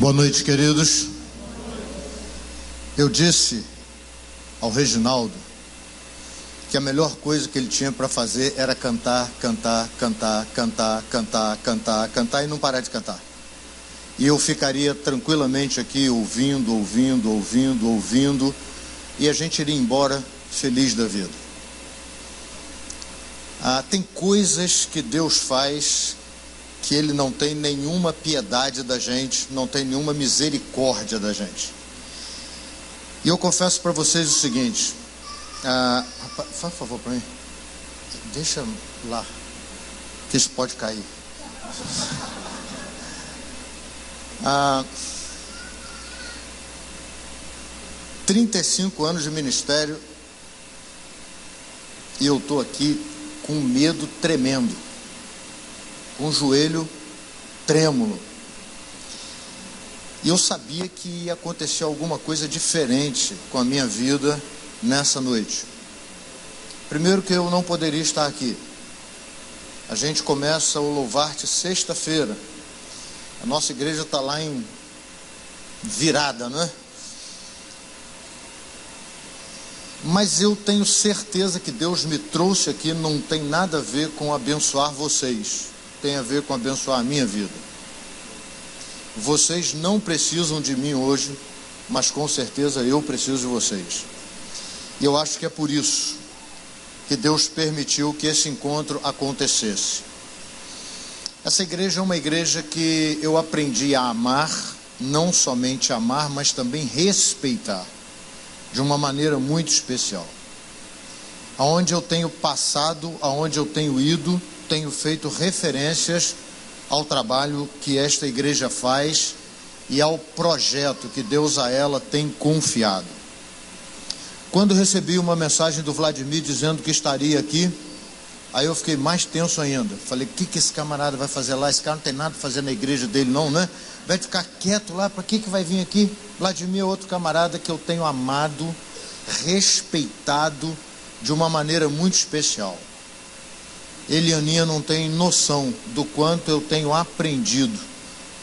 Boa noite, queridos. Eu disse ao Reginaldo que a melhor coisa que ele tinha para fazer era cantar e não parar de cantar. E eu ficaria tranquilamente aqui ouvindo, e a gente iria embora feliz da vida. Tem coisas que Deus faz que Ele não tem nenhuma piedade da gente, não tem nenhuma misericórdia da gente. E eu confesso para vocês o seguinte, faz favor para mim, deixa lá, que isso pode cair. 35 anos de ministério e eu estou aqui com medo tremendo, com o joelho trêmulo. E eu sabia que ia acontecer alguma coisa diferente com a minha vida nessa noite. Primeiro, que eu não poderia estar aqui. A gente começa o Louvarte sexta-feira. A nossa igreja está lá em Virada, não é? Mas eu tenho certeza que Deus me trouxe aqui, não tem nada a ver com abençoar vocês, tem a ver com abençoar a minha vida. Vocês não precisam de mim hoje, mas com certeza eu preciso de vocês. E eu acho que é por isso que Deus permitiu que esse encontro acontecesse. Essa igreja é uma igreja que eu aprendi a amar, não somente amar, mas também respeitar, de uma maneira muito especial. Aonde eu tenho passado, aonde eu tenho ido, tenho feito referências ao trabalho que esta igreja faz e ao projeto que Deus a ela tem confiado. Quando recebi uma mensagem do Vladimir dizendo que estaria aqui, aí eu fiquei mais tenso ainda. Falei, o que esse camarada vai fazer lá? Esse cara não tem nada para fazer na igreja dele não, né? Vai ficar quieto lá, para que vai vir aqui? Vladimir é outro camarada que eu tenho amado, respeitado de uma maneira muito especial. Ele e Aninha não têm noção do quanto eu tenho aprendido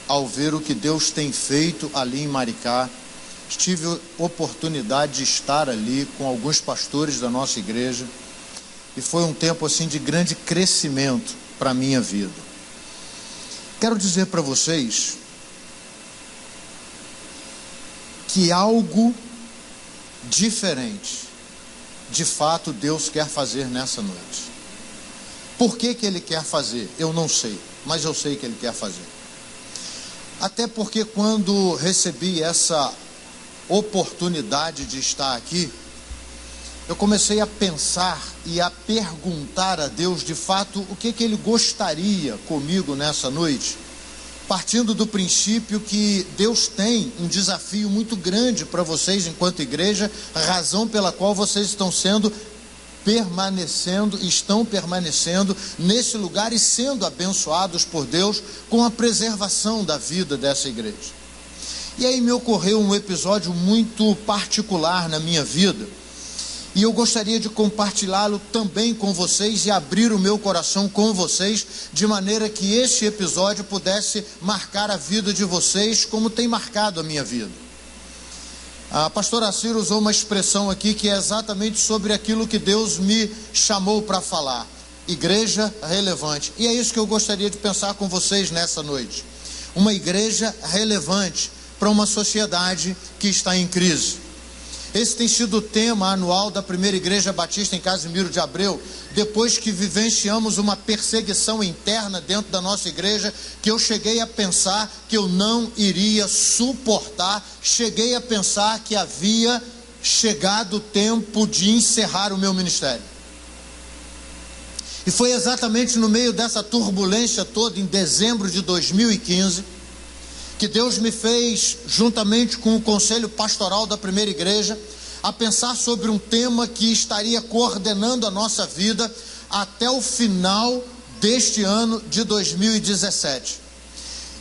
ao ver o que Deus tem feito ali em Maricá. Tive oportunidade de estar ali com alguns pastores da nossa igreja e foi um tempo assim de grande crescimento para a minha vida. Quero dizer para vocês que algo diferente, de fato, Deus quer fazer nessa noite. Por que Ele quer fazer? Eu não sei, mas eu sei que Ele quer fazer. Até porque quando recebi essa oportunidade de estar aqui, eu comecei a pensar e a perguntar a Deus, de fato, o que Ele gostaria comigo nessa noite, partindo do princípio que Deus tem um desafio muito grande para vocês enquanto igreja, razão pela qual vocês estão permanecendo nesse lugar e sendo abençoados por Deus com a preservação da vida dessa igreja. E aí me ocorreu um episódio muito particular na minha vida, e eu gostaria de compartilhá-lo também com vocês e abrir o meu coração com vocês, de maneira que este episódio pudesse marcar a vida de vocês como tem marcado a minha vida. A pastora Ciro usou uma expressão aqui que é exatamente sobre aquilo que Deus me chamou para falar. Igreja relevante. E é isso que eu gostaria de pensar com vocês nessa noite. Uma igreja relevante para uma sociedade que está em crise. Esse tem sido o tema anual da primeira igreja batista em Casimiro de Abreu, depois que vivenciamos uma perseguição interna dentro da nossa igreja, que eu cheguei a pensar que eu não iria suportar, cheguei a pensar que havia chegado o tempo de encerrar o meu ministério. E foi exatamente no meio dessa turbulência toda, em dezembro de 2015, que Deus me fez, juntamente com o conselho pastoral da primeira igreja, a pensar sobre um tema que estaria coordenando a nossa vida até o final deste ano de 2017.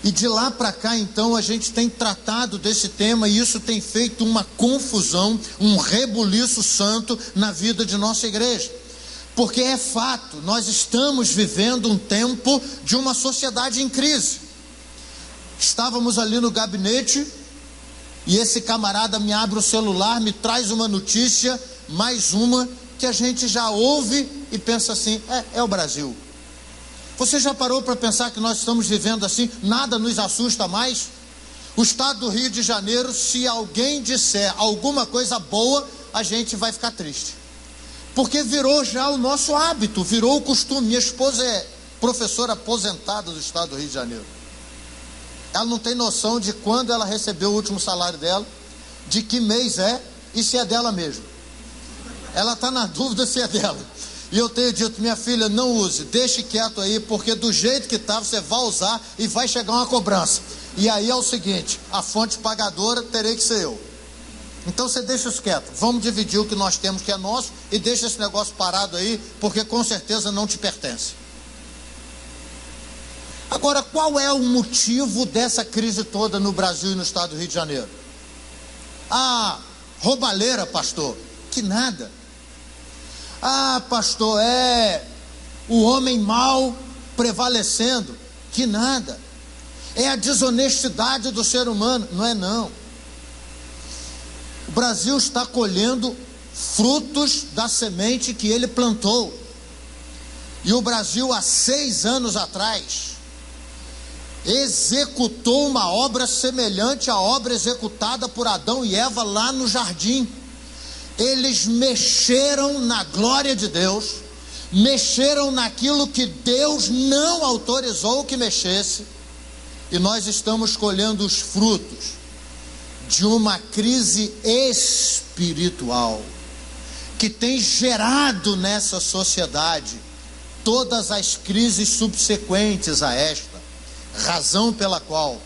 E de lá para cá, então, a gente tem tratado desse tema e isso tem feito uma confusão, um rebuliço santo na vida de nossa igreja. Porque é fato, nós estamos vivendo um tempo de uma sociedade em crise. Estávamos ali no gabinete e esse camarada me abre o celular, me traz uma notícia, mais uma, que a gente já ouve e pensa assim, é o Brasil. Você já parou para pensar que nós estamos vivendo assim? Nada nos assusta mais? O estado do Rio de Janeiro, se alguém disser alguma coisa boa, a gente vai ficar triste. Porque virou já o nosso hábito, virou o costume. Minha esposa é professora aposentada do estado do Rio de Janeiro. Ela não tem noção de quando ela recebeu o último salário dela, de que mês é e se é dela mesmo. Ela está na dúvida se é dela. E eu tenho dito, minha filha, não use, deixe quieto aí, porque do jeito que está, você vai usar e vai chegar uma cobrança. E aí é o seguinte, a fonte pagadora terei que ser eu. Então você deixa isso quieto, vamos dividir o que nós temos que é nosso e deixa esse negócio parado aí, porque com certeza não te pertence. Agora, qual é o motivo dessa crise toda no Brasil e no estado do Rio de Janeiro? Ah, roubalheira, pastor. Que nada. Ah, pastor, é o homem mau prevalecendo. Que nada. É a desonestidade do ser humano. Não é não. O Brasil está colhendo frutos da semente que ele plantou. E o Brasil, há 6 anos atrás, executou uma obra semelhante à obra executada por Adão e Eva lá no jardim. Eles mexeram na glória de Deus, mexeram naquilo que Deus não autorizou que mexesse, e nós estamos colhendo os frutos de uma crise espiritual que tem gerado nessa sociedade todas as crises subsequentes a esta, razão pela qual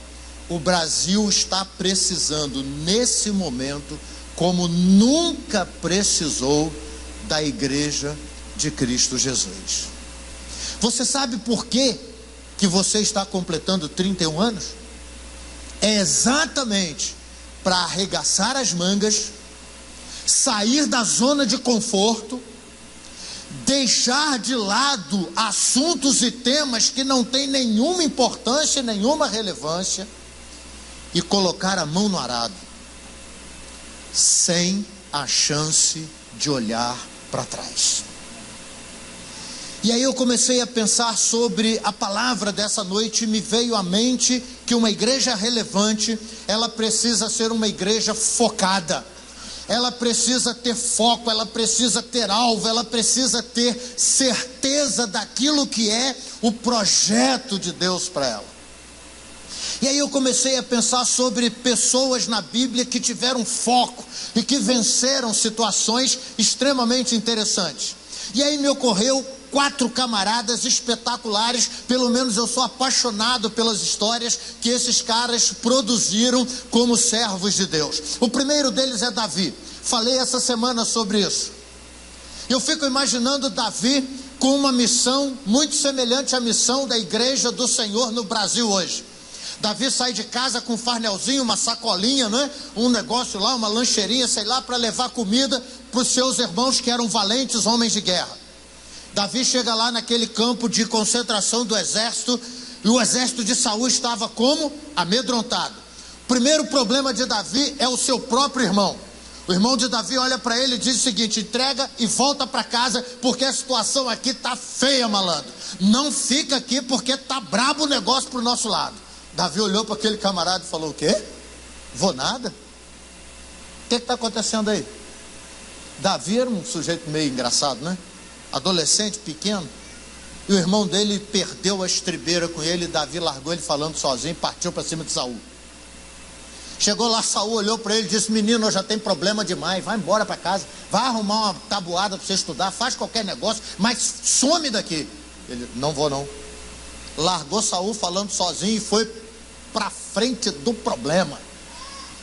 o Brasil está precisando nesse momento, como nunca precisou, da igreja de Cristo Jesus. Você sabe por quê que você está completando 31 anos? É exatamente para arregaçar as mangas, sair da zona de conforto, deixar de lado assuntos e temas que não têm nenhuma importância, nenhuma relevância, e colocar a mão no arado, sem a chance de olhar para trás. E aí eu comecei a pensar sobre a palavra dessa noite, e me veio à mente que uma igreja relevante, ela precisa ser uma igreja focada. Ela precisa ter foco, ela precisa ter alvo, ela precisa ter certeza daquilo que é o projeto de Deus para ela. E aí eu comecei a pensar sobre pessoas na Bíblia que tiveram foco e que venceram situações extremamente interessantes. E aí me ocorreu 4 camaradas espetaculares, pelo menos eu sou apaixonado pelas histórias que esses caras produziram como servos de Deus. O primeiro deles é Davi. Falei essa semana sobre isso. Eu fico imaginando Davi com uma missão muito semelhante à missão da igreja do Senhor no Brasil hoje. Davi sai de casa com um farnelzinho, uma sacolinha, né? Um negócio lá, uma lancheirinha, sei lá, para levar comida para os seus irmãos que eram valentes homens de guerra. Davi chega lá naquele campo de concentração do exército, e o exército de Saul estava como? Amedrontado. O primeiro problema de Davi é o seu próprio irmão. O irmão de Davi olha para ele e diz o seguinte: entrega e volta para casa, porque a situação aqui está feia, malandro. Não fica aqui porque está brabo o negócio para o nosso lado. Davi olhou para aquele camarada e falou: o quê? Vou nada? O que está acontecendo aí? Davi era um sujeito meio engraçado, né? Adolescente, pequeno, e o irmão dele perdeu a estribeira com ele, e Davi largou ele falando sozinho e partiu para cima de Saul. Chegou lá, Saul olhou para ele e disse: menino, já tem problema demais, vai embora para casa, vai arrumar uma tabuada para você estudar, faz qualquer negócio, mas some daqui. Ele: não vou não. Largou Saul falando sozinho e foi para frente do problema.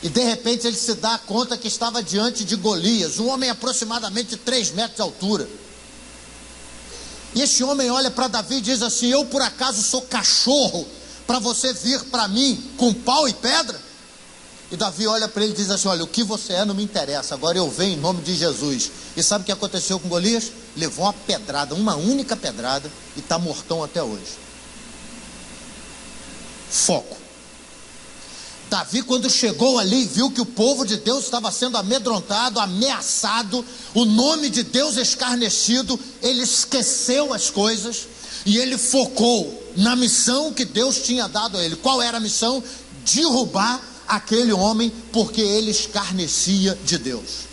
E de repente ele se dá conta que estava diante de Golias, um homem aproximadamente de 3 metros de altura. E esse homem olha para Davi e diz assim: eu por acaso sou cachorro para você vir para mim com pau e pedra? E Davi olha para ele e diz assim: olha, o que você é não me interessa, agora eu venho em nome de Jesus. E sabe o que aconteceu com Golias? Levou uma pedrada, uma única pedrada, e está mortão até hoje. Foco. Davi, quando chegou ali, viu que o povo de Deus estava sendo amedrontado, ameaçado, o nome de Deus escarnecido, ele esqueceu as coisas e ele focou na missão que Deus tinha dado a ele. Qual era a missão? Derrubar aquele homem, porque ele escarnecia de Deus.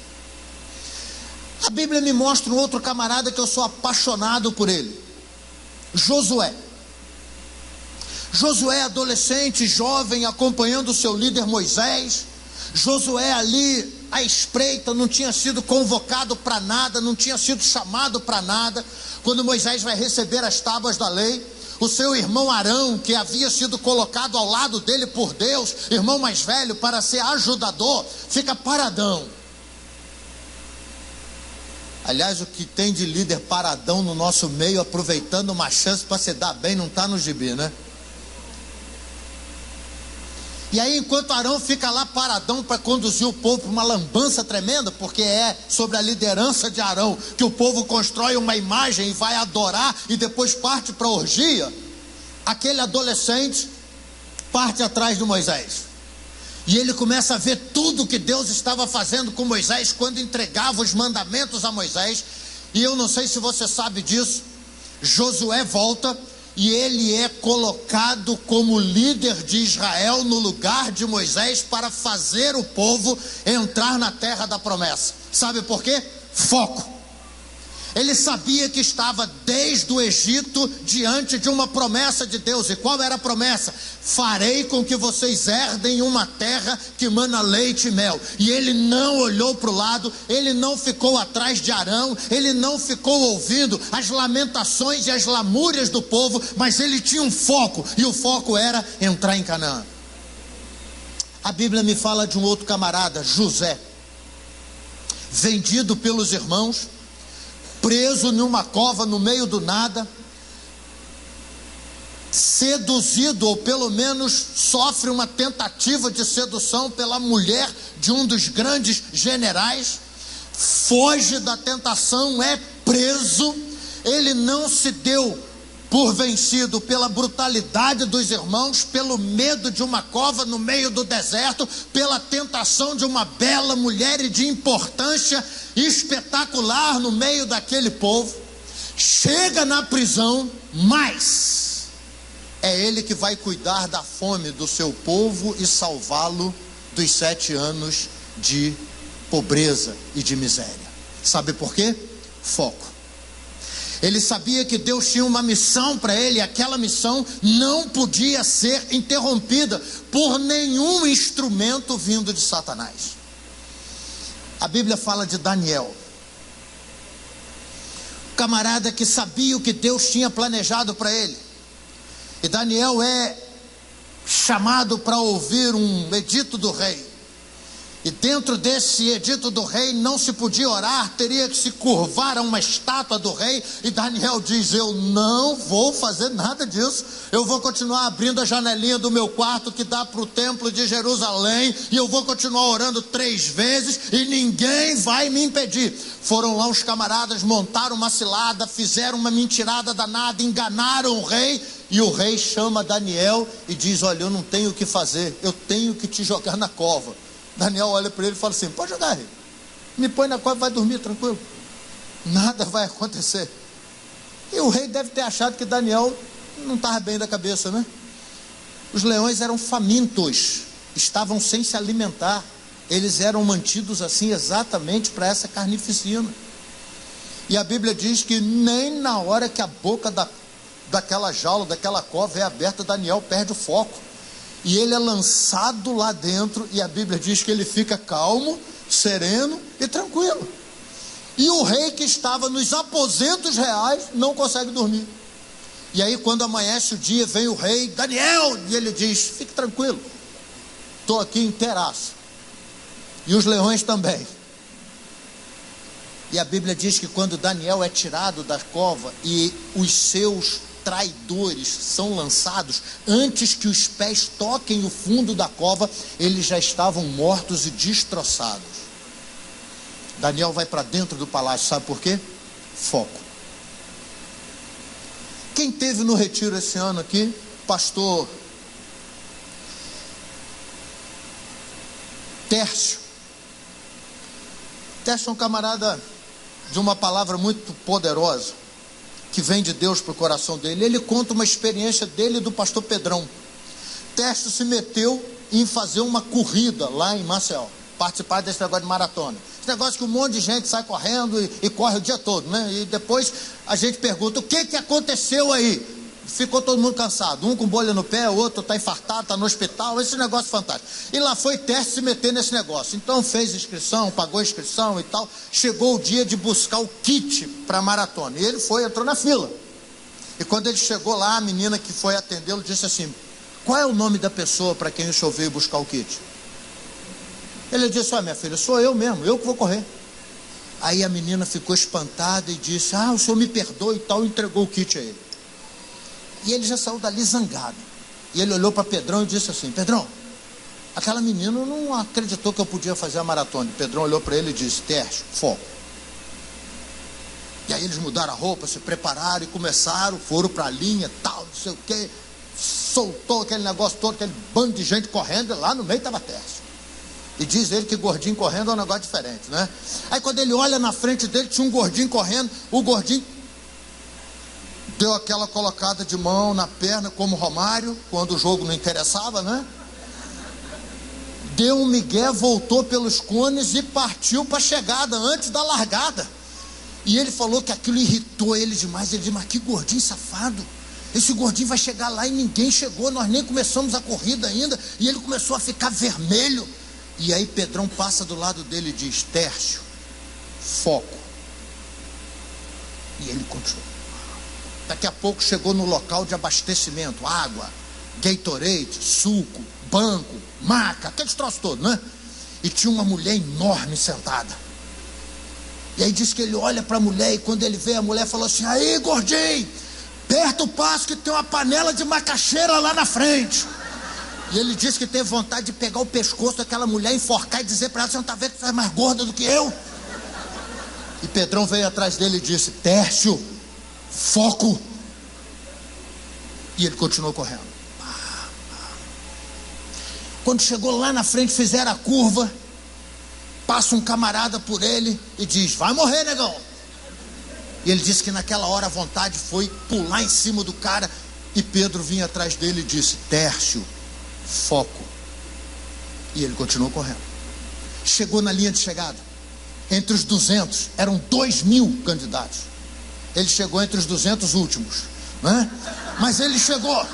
A Bíblia me mostra um outro camarada que eu sou apaixonado por ele, Josué. Josué, adolescente, jovem, acompanhando o seu líder Moisés. Josué ali à espreita, não tinha sido convocado para nada, não tinha sido chamado para nada. Quando Moisés vai receber as tábuas da lei, o seu irmão Arão, que havia sido colocado ao lado dele por Deus, irmão mais velho, para ser ajudador, fica paradão. Aliás, o que tem de líder paradão no nosso meio, aproveitando uma chance para se dar bem, não está no gibi, né? E aí, enquanto Arão fica lá paradão para conduzir o povo para uma lambança tremenda, porque é sobre a liderança de Arão que o povo constrói uma imagem e vai adorar e depois parte para a orgia, aquele adolescente parte atrás de Moisés. E ele começa a ver tudo que Deus estava fazendo com Moisés quando entregava os mandamentos a Moisés. E eu não sei se você sabe disso, Josué volta e ele é colocado como líder de Israel no lugar de Moisés para fazer o povo entrar na terra da promessa. Sabe por quê? Foco. Ele sabia que estava desde o Egito diante de uma promessa de Deus. E qual era a promessa? Farei com que vocês herdem uma terra que mana leite e mel. E ele não olhou para o lado, ele não ficou atrás de Arão, ele não ficou ouvindo as lamentações e as lamúrias do povo, mas ele tinha um foco, e o foco era entrar em Canaã. A Bíblia me fala de um outro camarada, José, vendido pelos irmãos, preso numa cova no meio do nada, seduzido, ou pelo menos sofre uma tentativa de sedução pela mulher de um dos grandes generais, foge da tentação, é preso. Ele não se deu por vencido pela brutalidade dos irmãos, pelo medo de uma cova no meio do deserto, pela tentação de uma bela mulher e de importância espetacular no meio daquele povo. Chega na prisão, mas é ele que vai cuidar da fome do seu povo e salvá-lo dos 7 anos de pobreza e de miséria. Sabe por quê? Foco. Ele sabia que Deus tinha uma missão para ele, e aquela missão não podia ser interrompida por nenhum instrumento vindo de Satanás. A Bíblia fala de Daniel, camarada que sabia o que Deus tinha planejado para ele. E Daniel é chamado para ouvir um edito do rei. E dentro desse edito do rei não se podia orar, teria que se curvar a uma estátua do rei. E Daniel diz: eu não vou fazer nada disso, eu vou continuar abrindo a janelinha do meu quarto que dá para o templo de Jerusalém, e eu vou continuar orando 3 vezes e ninguém vai me impedir. Foram lá os camaradas, montaram uma cilada, fizeram uma mentirada danada, enganaram o rei. E o rei chama Daniel e diz: olha, eu não tenho o que fazer, eu tenho que te jogar na cova. Daniel olha para ele e fala assim: pode jogar, rei, me põe na cova e vai dormir tranquilo, nada vai acontecer. E o rei deve ter achado que Daniel não estava bem da cabeça, né? Os leões eram famintos, estavam sem se alimentar, eles eram mantidos assim exatamente para essa carnificina. E a Bíblia diz que nem na hora que a boca daquela jaula, daquela cova é aberta, Daniel perde o foco. E ele é lançado lá dentro, e a Bíblia diz que ele fica calmo, sereno e tranquilo. E o rei que estava nos aposentos reais não consegue dormir. E aí quando amanhece o dia, vem o rei: Daniel, e ele diz: fique tranquilo, estou aqui inteiraço, e os leões também. E a Bíblia diz que quando Daniel é tirado da cova e os seus traidores são lançados, antes que os pés toquem o fundo da cova, eles já estavam mortos e destroçados. Daniel vai para dentro do palácio, sabe por quê? Foco. Quem teve no retiro esse ano aqui? Pastor Tércio. Tércio é um camarada de uma palavra muito poderosa, que vem de Deus para o coração dele. Ele conta uma experiência dele e do pastor Pedrão. Tércio se meteu em fazer uma corrida lá em Maceió, participar desse negócio de maratona. Esse negócio que um monte de gente sai correndo e corre o dia todo, né? E depois a gente pergunta, o que aconteceu aí? Ficou todo mundo cansado, um com bolha no pé, o outro está infartado, está no hospital, esse negócio fantástico. E lá foi Tércio se meter nesse negócio. Então fez inscrição, pagou a inscrição e tal. Chegou o dia de buscar o kit para a maratona. E ele foi, entrou na fila. E quando ele chegou lá, a menina que foi atendê-lo disse assim, qual é o nome da pessoa para quem o senhor veio buscar o kit? Ele disse, minha filha, sou eu mesmo, eu que vou correr. Aí a menina ficou espantada e disse, o senhor me perdoa e tal, e entregou o kit a ele. E ele já saiu dali zangado. E ele olhou para Pedrão e disse assim, Pedrão, aquela menina não acreditou que eu podia fazer a maratona. E Pedrão olhou para ele e disse, Tércio, foco. E aí eles mudaram a roupa, se prepararam e começaram, foram para a linha, tal, não sei o quê. Soltou aquele negócio todo, aquele bando de gente correndo, e lá no meio estava Tércio. E diz ele que gordinho correndo é um negócio diferente, né? Aí quando ele olha na frente dele, tinha um gordinho correndo, o gordinho deu aquela colocada de mão na perna, como Romário, quando o jogo não interessava, né? Deu um migué, voltou pelos cones e partiu para a chegada, antes da largada. E ele falou que aquilo irritou ele demais. Ele disse, mas que gordinho safado. Esse gordinho vai chegar lá e ninguém chegou, nós nem começamos a corrida ainda. E ele começou a ficar vermelho. E aí Pedrão passa do lado dele e diz, Tércio, foco. E ele continuou. Daqui a pouco chegou no local de abastecimento, água, Gatorade, suco, banco, maca, aqueles troços todos, né? E tinha uma mulher enorme sentada. E aí diz que ele olha para a mulher e quando ele vê a mulher falou assim, aí gordinho, aperta o passo que tem uma panela de macaxeira lá na frente. E ele disse que teve vontade de pegar o pescoço daquela mulher, enforcar e dizer para ela, você não está vendo que você é mais gorda do que eu? E Pedrão veio atrás dele e disse, Tércio, foco. E ele continuou correndo. Quando chegou lá na frente, fizeram a curva, passa um camarada por ele e diz, vai morrer, negão. E ele disse que naquela hora a vontade foi pular em cima do cara. E Pedro vinha atrás dele e disse, Tércio, foco. E ele continuou correndo. Chegou na linha de chegada. Entre os 200, eram 2.000 candidatos. Ele chegou entre os 200 últimos, né? Mas ele chegou.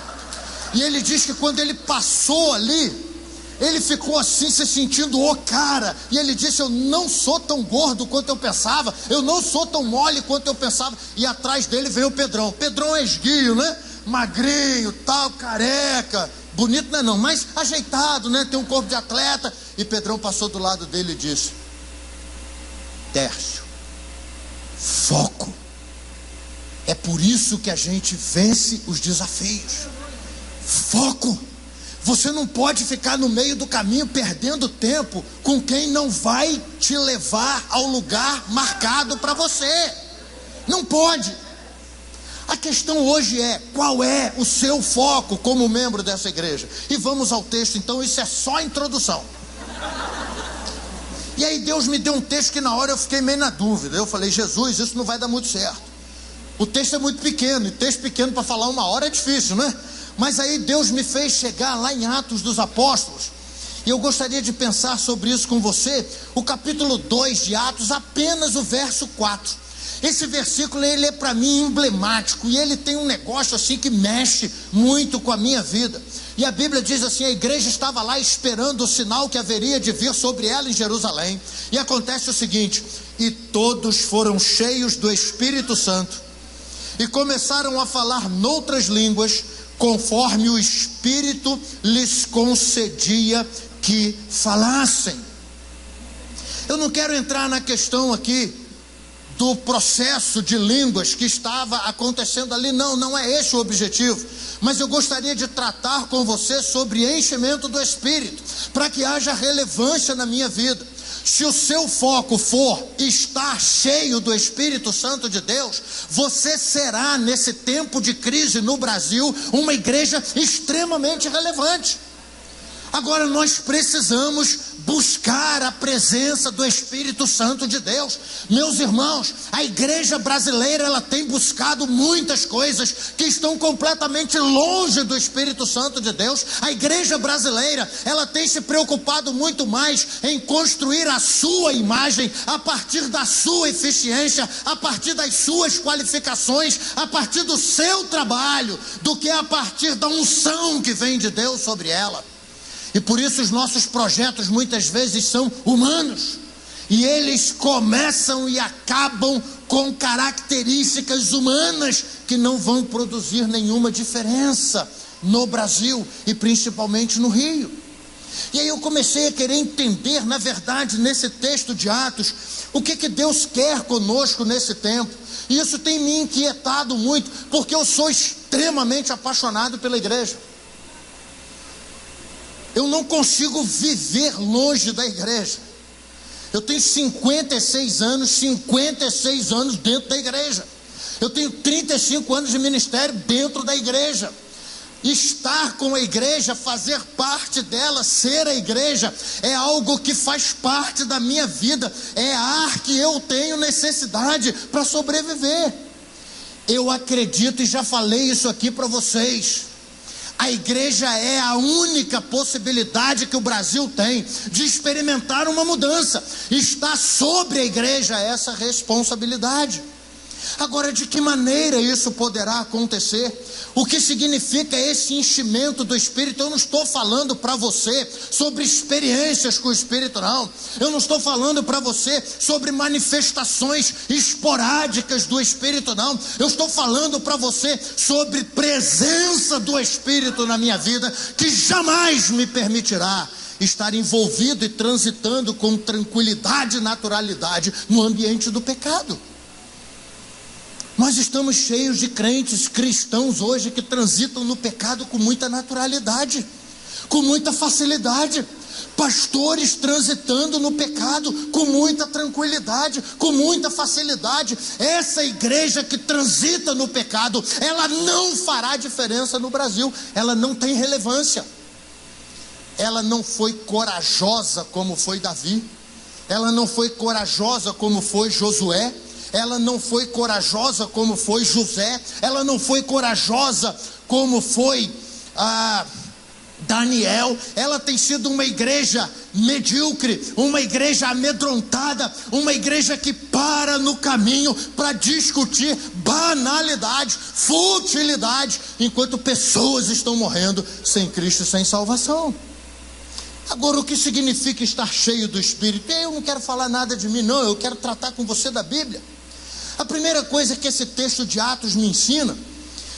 E ele diz que quando ele passou ali, ele ficou assim, se sentindo o cara. E ele disse, eu não sou tão gordo quanto eu pensava. Eu não sou tão mole quanto eu pensava. E atrás dele veio o Pedrão. Pedrão é esguio, né? Magrinho, tal, careca. Bonito não é não, mas ajeitado, né? Tem um corpo de atleta. E Pedrão passou do lado dele e disse, Tércio, foco. É por isso que a gente vence os desafios. Foco. Você não pode ficar no meio do caminho perdendo tempo com quem não vai te levar ao lugar marcado para você. Não pode. A questão hoje é, qual é o seu foco como membro dessa igreja? E vamos ao texto, então isso é só a introdução. E aí Deus me deu um texto que na hora eu fiquei meio na dúvida. Eu falei, Jesus, isso não vai dar muito certo. O texto é muito pequeno, e texto pequeno para falar 1 hora é difícil, né? Mas aí Deus me fez chegar lá em Atos dos Apóstolos, e eu gostaria de pensar sobre isso com você, o capítulo 2 de Atos, apenas o verso 4. Esse versículo, ele é para mim emblemático, e ele tem um negócio assim que mexe muito com a minha vida. E a Bíblia diz assim, a igreja estava lá esperando o sinal que haveria de vir sobre ela em Jerusalém, e acontece o seguinte, e todos foram cheios do Espírito Santo, e começaram a falar noutras línguas, conforme o Espírito lhes concedia que falassem. Eu não quero entrar na questão aqui do processo de línguas que estava acontecendo ali, não é esse o objetivo, mas eu gostaria de tratar com você sobre enchimento do Espírito, para que haja relevância na minha vida. Se o seu foco for estar cheio do Espírito Santo de Deus, você será, nesse tempo de crise no Brasil, uma igreja extremamente relevante. Agora nós precisamos buscar a presença do Espírito Santo de Deus. Meus irmãos, a igreja brasileira, ela tem buscado muitas coisas que estão completamente longe do Espírito Santo de Deus. A igreja brasileira, ela tem se preocupado muito mais em construir a sua imagem, a partir da sua eficiência, a partir das suas qualificações, a partir do seu trabalho, do que a partir da unção que vem de Deus sobre ela. E por isso os nossos projetos muitas vezes são humanos, e eles começam e acabam com características humanas que não vão produzir nenhuma diferença no Brasil e principalmente no Rio. E aí eu comecei a querer entender, na verdade, nesse texto de Atos, o que Deus quer conosco nesse tempo. E isso tem me inquietado muito, porque eu sou extremamente apaixonado pela igreja. Eu não consigo viver longe da igreja. Eu tenho 56 anos dentro da igreja. Eu tenho 35 anos de ministério dentro da igreja. Estar com a igreja, fazer parte dela, ser a igreja, é algo que faz parte da minha vida. É ar que eu tenho necessidade para sobreviver. Eu acredito, e já falei isso aqui para vocês, a igreja é a única possibilidade que o Brasil tem de experimentar uma mudança. Está sobre a igreja essa responsabilidade. Agora, de que maneira isso poderá acontecer? O que significa esse enchimento do Espírito? Eu não estou falando para você sobre experiências com o Espírito, não. Eu não estou falando para você sobre manifestações esporádicas do Espírito, não. Eu estou falando para você sobre presença do Espírito na minha vida, que jamais me permitirá estar envolvido e transitando com tranquilidade e naturalidade no ambiente do pecado. Nós estamos cheios de crentes cristãos hoje que transitam no pecado com muita naturalidade, com muita facilidade. Pastores transitando no pecado com muita tranquilidade, com muita facilidade. Essa igreja que transita no pecado, ela não fará diferença no Brasil. Ela não tem relevância. Ela não foi corajosa como foi Davi. Ela não foi corajosa como foi Josué. Ela não foi corajosa como foi José. Ela não foi corajosa como foi Daniel. Ela tem sido uma igreja medíocre, uma igreja amedrontada, uma igreja que para no caminho para discutir banalidade, futilidade, enquanto pessoas estão morrendo sem Cristo e sem salvação. Agora, o que significa estar cheio do Espírito? Eu não quero falar nada de mim, não. Eu quero tratar com você da Bíblia. A primeira coisa que esse texto de Atos me ensina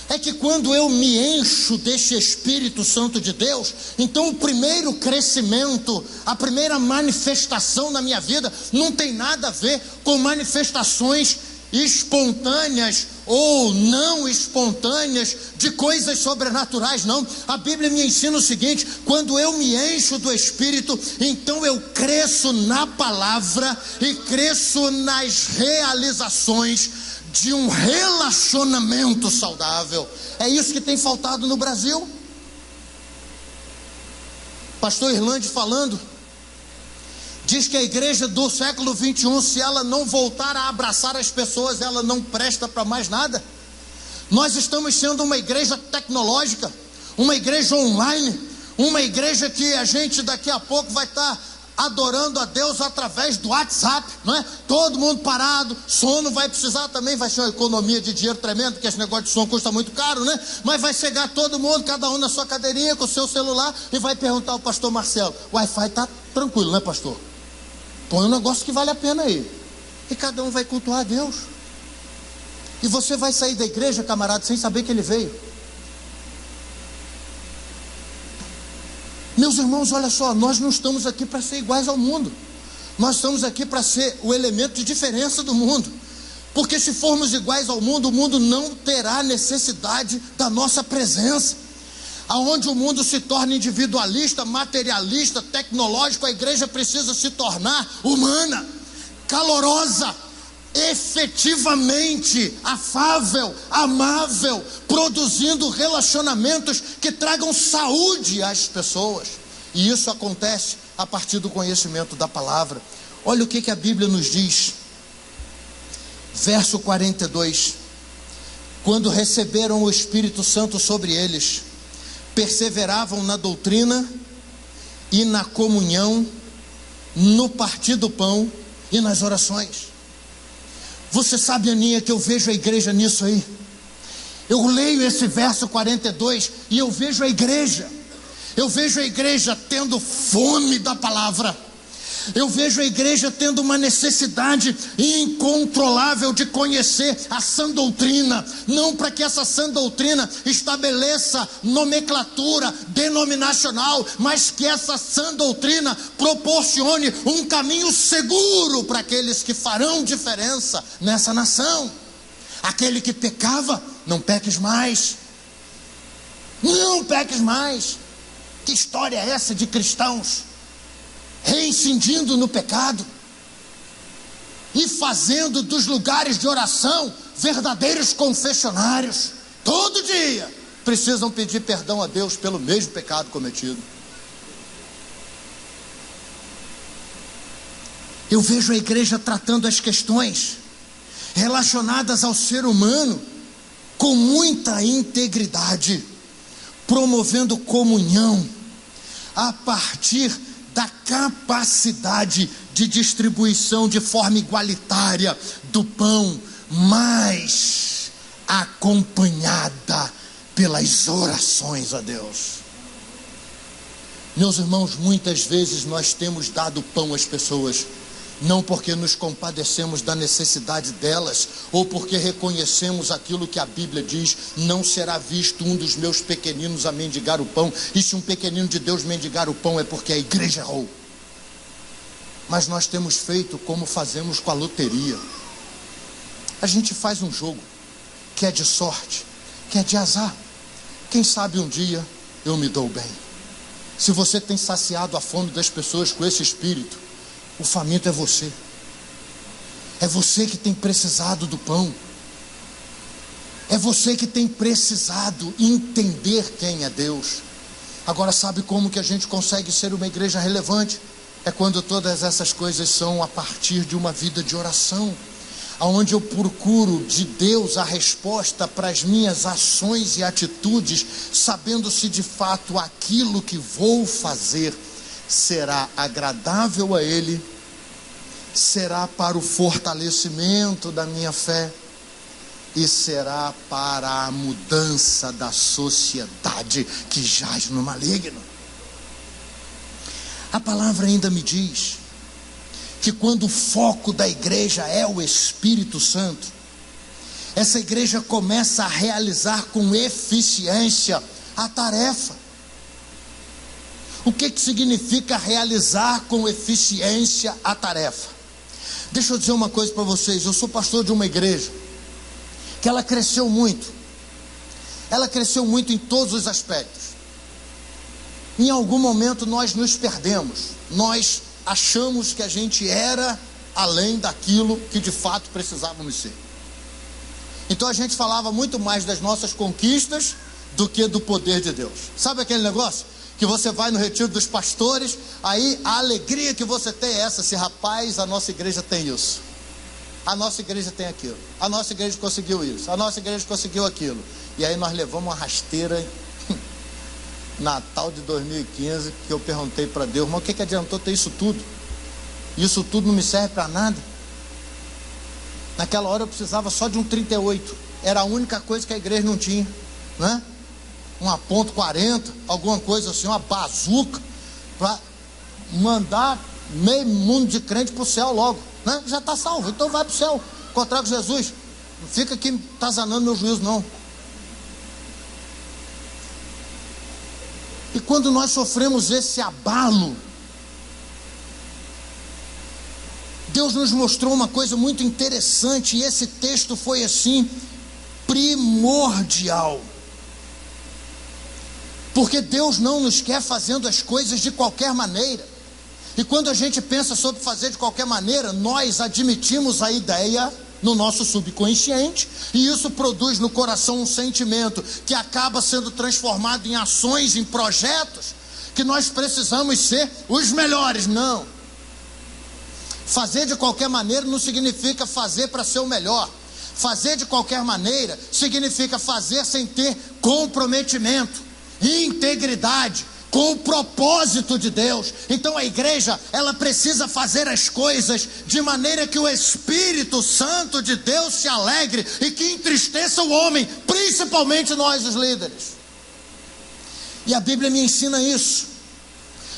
é que quando eu me encho deste Espírito Santo de Deus, então o primeiro crescimento, a primeira manifestação na minha vida não tem nada a ver com manifestações espontâneas ou não espontâneas de coisas sobrenaturais, não. A Bíblia me ensina o seguinte: quando eu me encho do Espírito, então eu cresço na palavra e cresço nas realizações de um relacionamento saudável. É isso que tem faltado no Brasil. Pastor Irlande falando, diz que a igreja do século 21, se ela não voltar a abraçar as pessoas, ela não presta para mais nada. Nós estamos sendo uma igreja tecnológica, uma igreja online, uma igreja que a gente daqui a pouco vai estar adorando a Deus através do WhatsApp, não é? Todo mundo parado, som não vai precisar também, vai ser uma economia de dinheiro tremendo, porque esse negócio de som custa muito caro, né? Mas vai chegar todo mundo, cada um na sua cadeirinha, com o seu celular, e vai perguntar ao pastor Marcelo: o Wi-Fi está tranquilo, né, pastor? Põe um negócio que vale a pena aí. E cada um vai cultuar a Deus. E você vai sair da igreja, camarada, sem saber que ele veio. Meus irmãos, olha só, nós não estamos aqui para ser iguais ao mundo. Nós estamos aqui para ser o elemento de diferença do mundo. Porque se formos iguais ao mundo, o mundo não terá necessidade da nossa presença. Aonde o mundo se torna individualista, materialista, tecnológico, a igreja precisa se tornar humana, calorosa, efetivamente afável, amável, produzindo relacionamentos que tragam saúde às pessoas. E isso acontece a partir do conhecimento da palavra. Olha o que a Bíblia nos diz. Verso 42. Quando receberam o Espírito Santo sobre eles, perseveravam na doutrina e na comunhão, no partir do pão e nas orações. Você sabe, Aninha, que eu vejo a igreja nisso aí. Eu leio esse verso 42 e eu vejo a igreja. Eu vejo a igreja tendo fome da palavra. Eu vejo a igreja tendo uma necessidade incontrolável de conhecer a sã doutrina. Não para que essa sã doutrina estabeleça nomenclatura denominacional, mas que essa sã doutrina proporcione um caminho seguro para aqueles que farão diferença nessa nação. Aquele que pecava, não peques mais. Não peques mais. Que história é essa de cristãos reincidindo no pecado e fazendo dos lugares de oração verdadeiros confessionários? Todo dia precisam pedir perdão a Deus pelo mesmo pecado cometido. Eu vejo a igreja tratando as questões relacionadas ao ser humano com muita integridade, promovendo comunhão a partir da capacidade de distribuição de forma igualitária do pão, mas acompanhada pelas orações a Deus. Meus irmãos, muitas vezes nós temos dado pão às pessoas, não porque nos compadecemos da necessidade delas, ou porque reconhecemos aquilo que a Bíblia diz: não será visto um dos meus pequeninos a mendigar o pão. E se um pequenino de Deus mendigar o pão, é porque a igreja errou. Mas nós temos feito como fazemos com a loteria. A gente faz um jogo que é de sorte, que é de azar. Quem sabe um dia eu me dou bem. Se você tem saciado a fome das pessoas com esse espírito, o faminto é você. É você que tem precisado do pão. É você que tem precisado entender quem é Deus. Agora, sabe como que a gente consegue ser uma igreja relevante? É quando todas essas coisas são a partir de uma vida de oração, onde eu procuro de Deus a resposta para as minhas ações e atitudes, sabendo se de fato aquilo que vou fazer será agradável a Ele, será para o fortalecimento da minha fé e será para a mudança da sociedade que jaz no maligno. A palavra ainda me diz que quando o foco da igreja é o Espírito Santo, essa igreja começa a realizar com eficiência a tarefa. O que significa realizar com eficiência a tarefa? Deixa eu dizer uma coisa para vocês. Eu sou pastor de uma igreja que ela cresceu muito. Ela cresceu muito em todos os aspectos. Em algum momento nós nos perdemos. Nós achamos que a gente era além daquilo que de fato precisávamos ser. Então a gente falava muito mais das nossas conquistas do que do poder de Deus. Sabe aquele negócio? Que você vai no retiro dos pastores, aí a alegria que você tem é essa: se rapaz, a nossa igreja tem isso, a nossa igreja tem aquilo, a nossa igreja conseguiu isso, a nossa igreja conseguiu aquilo. E aí nós levamos uma rasteira. Natal de 2015, que eu perguntei para Deus: mas o que adiantou ter isso tudo? Isso tudo não me serve para nada. Naquela hora eu precisava só de um 38, era a única coisa que a igreja não tinha, né? Uma .40, alguma coisa assim, uma bazuca, para mandar meio mundo de crente para o céu logo, né? Já está salvo, então vai para o céu, encontrar com Jesus. Não fica aqui tazanando meu juízo, não. E quando nós sofremos esse abalo, Deus nos mostrou uma coisa muito interessante, e esse texto foi assim, primordial. Porque Deus não nos quer fazendo as coisas de qualquer maneira. E quando a gente pensa sobre fazer de qualquer maneira, nós admitimos a ideia no nosso subconsciente, e isso produz no coração um sentimento que acaba sendo transformado em ações, em projetos, que nós precisamos ser os melhores. Não. Fazer de qualquer maneira não significa fazer para ser o melhor. Fazer de qualquer maneira significa fazer sem ter comprometimento, integridade, com o propósito de Deus. Então a igreja, ela precisa fazer as coisas de maneira que o Espírito Santo de Deus se alegre e que entristeça o homem, principalmente nós os líderes. E a Bíblia me ensina isso.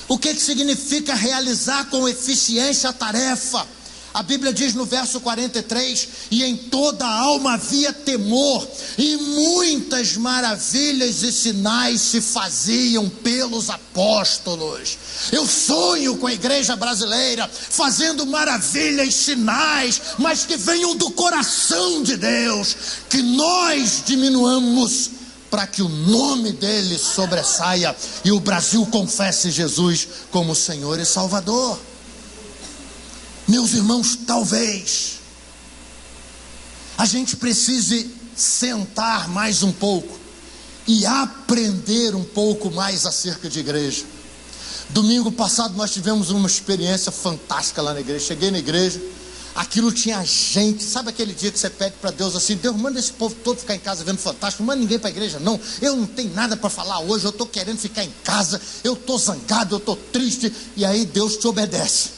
O que significa realizar com eficiência a tarefa? A Bíblia diz no verso 43, e em toda a alma havia temor, e muitas maravilhas e sinais se faziam pelos apóstolos. Eu sonho com a igreja brasileira, fazendo maravilhas, sinais, mas que venham do coração de Deus, que nós diminuamos, para que o nome dele sobressaia, e o Brasil confesse Jesus como Senhor e Salvador. Meus irmãos, talvez a gente precise sentar mais um pouco e aprender um pouco mais acerca de igreja. Domingo passado nós tivemos uma experiência fantástica lá na igreja. Cheguei na igreja, aquilo tinha gente. Sabe aquele dia que você pede para Deus assim: Deus, manda esse povo todo ficar em casa vendo Fantástico, não manda ninguém para a igreja não, eu não tenho nada para falar hoje, eu estou querendo ficar em casa, eu estou zangado, eu estou triste. E aí Deus te obedece.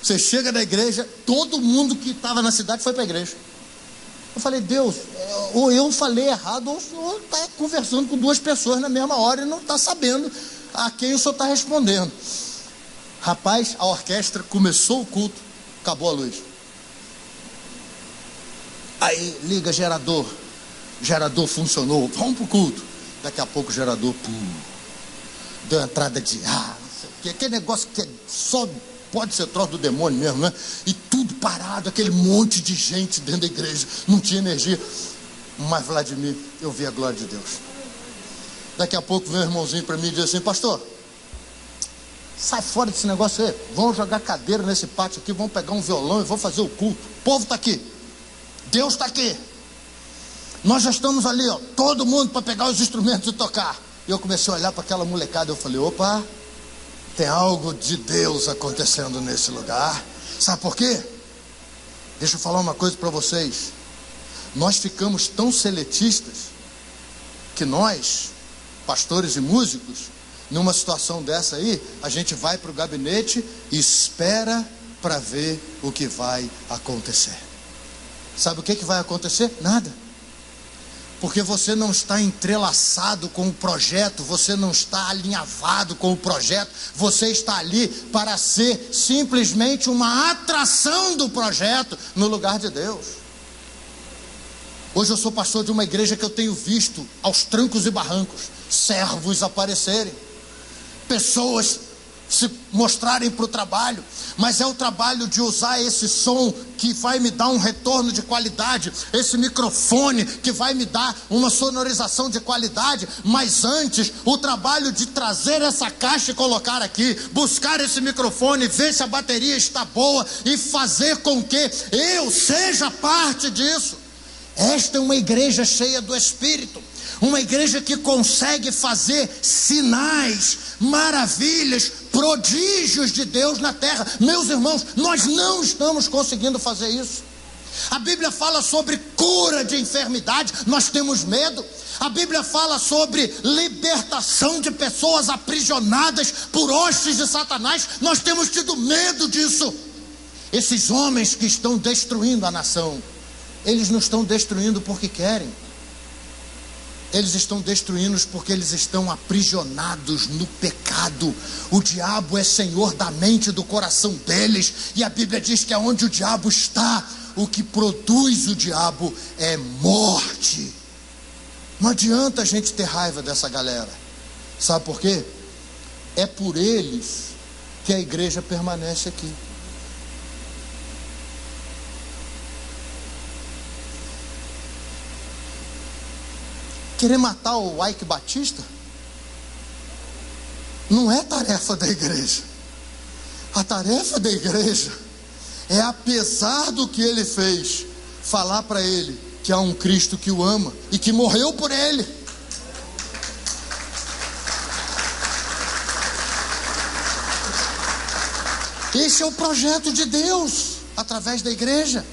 Você chega na igreja, todo mundo que estava na cidade foi para a igreja. Eu falei: Deus, ou eu falei errado, ou o senhor está conversando com duas pessoas na mesma hora e não está sabendo a quem o senhor está respondendo. Rapaz, a orquestra começou o culto, acabou a luz. Aí liga gerador funcionou, vamos para o culto. Daqui a pouco o gerador deu entrada de ar, não sei o que, aquele negócio que só pode ser troço do demônio mesmo, né? E tudo parado, aquele monte de gente dentro da igreja, não tinha energia. Mas Vladimir, eu vi a glória de Deus. Daqui a pouco vem um irmãozinho para mim e diz assim: pastor, sai fora desse negócio aí, vamos jogar cadeira nesse pátio aqui, vamos pegar um violão e vamos fazer o culto. O povo está aqui, Deus está aqui, nós já estamos ali, ó, todo mundo para pegar os instrumentos e tocar. E eu comecei a olhar para aquela molecada, eu falei: opa, tem algo de Deus acontecendo nesse lugar. Sabe por quê? Deixa eu falar uma coisa para vocês. Nós ficamos tão seletistas que nós, pastores e músicos, numa situação dessa aí, a gente vai para o gabinete e espera para ver o que vai acontecer. Sabe o que vai acontecer? Nada. Porque você não está entrelaçado com o projeto, você não está alinhavado com o projeto, você está ali para ser simplesmente uma atração do projeto no lugar de Deus. Hoje eu sou pastor de uma igreja que eu tenho visto aos trancos e barrancos servos aparecerem, pessoas se mostrarem para o trabalho, mas é o trabalho de usar esse som que vai me dar um retorno de qualidade, esse microfone que vai me dar uma sonorização de qualidade, mas antes o trabalho de trazer essa caixa e colocar aqui, buscar esse microfone, ver se a bateria está boa e fazer com que eu seja parte disso. Esta é uma igreja cheia do Espírito, uma igreja que consegue fazer sinais, maravilhas, prodígios de Deus na terra. Meus irmãos, nós não estamos conseguindo fazer isso. A Bíblia fala sobre cura de enfermidade, nós temos medo. A Bíblia fala sobre libertação de pessoas aprisionadas por hostes de Satanás, nós temos tido medo disso. Esses homens que estão destruindo a nação, eles não estão destruindo porque querem. Eles estão destruindo porque eles estão aprisionados no pecado. O diabo é senhor da mente e do coração deles. E a Bíblia diz que aonde o diabo está, o que produz o diabo é morte. Não adianta a gente ter raiva dessa galera. Sabe por quê? É por eles que a igreja permanece aqui. Querer matar o Ike Batista não é tarefa da igreja. A tarefa da igreja é, apesar do que ele fez, falar para ele que há um Cristo que o ama e que morreu por ele. Esse é o projeto de Deus através da igreja.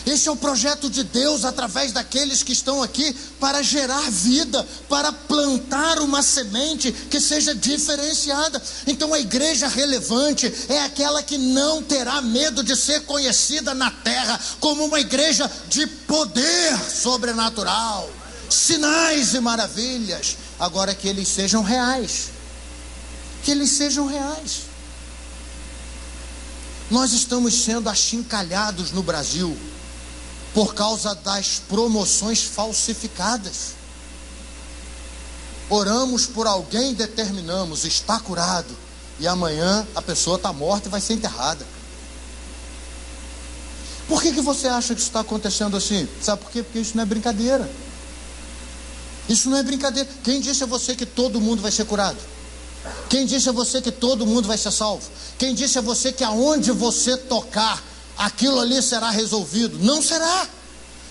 Esse é o projeto de Deus através daqueles que estão aqui para gerar vida, para plantar uma semente que seja diferenciada. Então a igreja relevante é aquela que não terá medo de ser conhecida na terra como uma igreja de poder sobrenatural, sinais e maravilhas. Agora que eles sejam reais. Que eles sejam reais. Nós estamos sendo achincalhados no Brasil por causa das promoções falsificadas. Oramos por alguém, determinamos, está curado, e amanhã a pessoa está morta e vai ser enterrada. Por que você acha que isso está acontecendo assim? Sabe por quê? Porque isso não é brincadeira. Isso não é brincadeira. Quem disse a você que todo mundo vai ser curado? Quem disse a você que todo mundo vai ser salvo? Quem disse a você que aonde você tocar, aquilo ali será resolvido? Não será.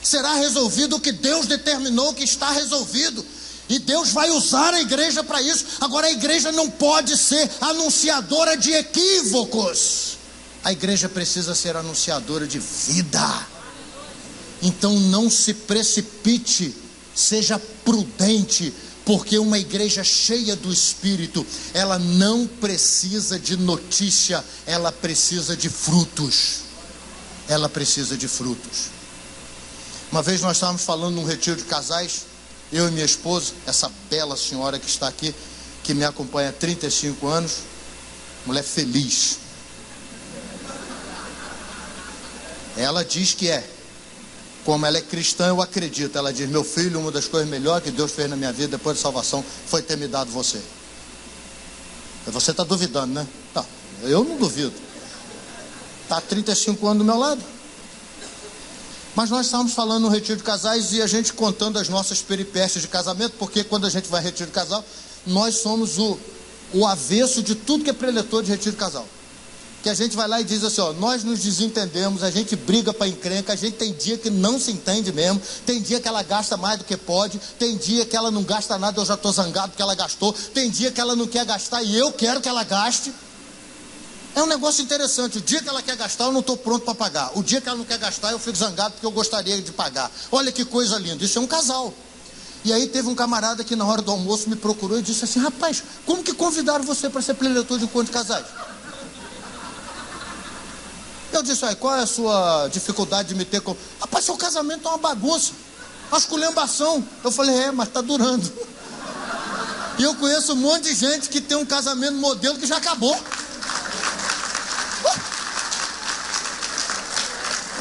Será resolvido o que Deus determinou que está resolvido. E Deus vai usar a igreja para isso. Agora a igreja não pode ser anunciadora de equívocos. A igreja precisa ser anunciadora de vida. Então não se precipite, seja prudente, porque uma igreja cheia do Espírito, ela não precisa de notícia, ela precisa de frutos. Ela precisa de frutos. Uma vez nós estávamos falando num retiro de casais, eu e minha esposa, essa bela senhora que está aqui, que me acompanha há 35 anos, mulher feliz. Ela diz que é. Como ela é cristã, eu acredito. Ela diz: meu filho, uma das coisas melhores que Deus fez na minha vida depois da salvação foi ter me dado você. Você está duvidando, né? Tá, eu não duvido. Está há 35 anos do meu lado. Mas nós estávamos falando no retiro de casais e a gente contando as nossas peripécias de casamento, porque quando a gente vai em retiro de casal, nós somos o avesso de tudo que é preletor de retiro de casal. Que a gente vai lá e diz assim, ó, nós nos desentendemos, a gente briga para encrenca, a gente tem dia que não se entende mesmo, tem dia que ela gasta mais do que pode, tem dia que ela não gasta nada, eu já estou zangado porque ela gastou, tem dia que ela não quer gastar e eu quero que ela gaste. É um negócio interessante, o dia que ela quer gastar eu não estou pronto para pagar, o dia que ela não quer gastar eu fico zangado porque eu gostaria de pagar. Olha que coisa linda, isso é um casal. E aí teve um camarada que na hora do almoço me procurou e disse assim, rapaz, como que convidaram você para ser preletor de encontro de casais? Eu disse, qual é a sua dificuldade de me ter com... Rapaz, seu casamento é uma bagunça, uma esculhambação. Eu falei, mas está durando. E eu conheço um monte de gente que tem um casamento modelo que já acabou.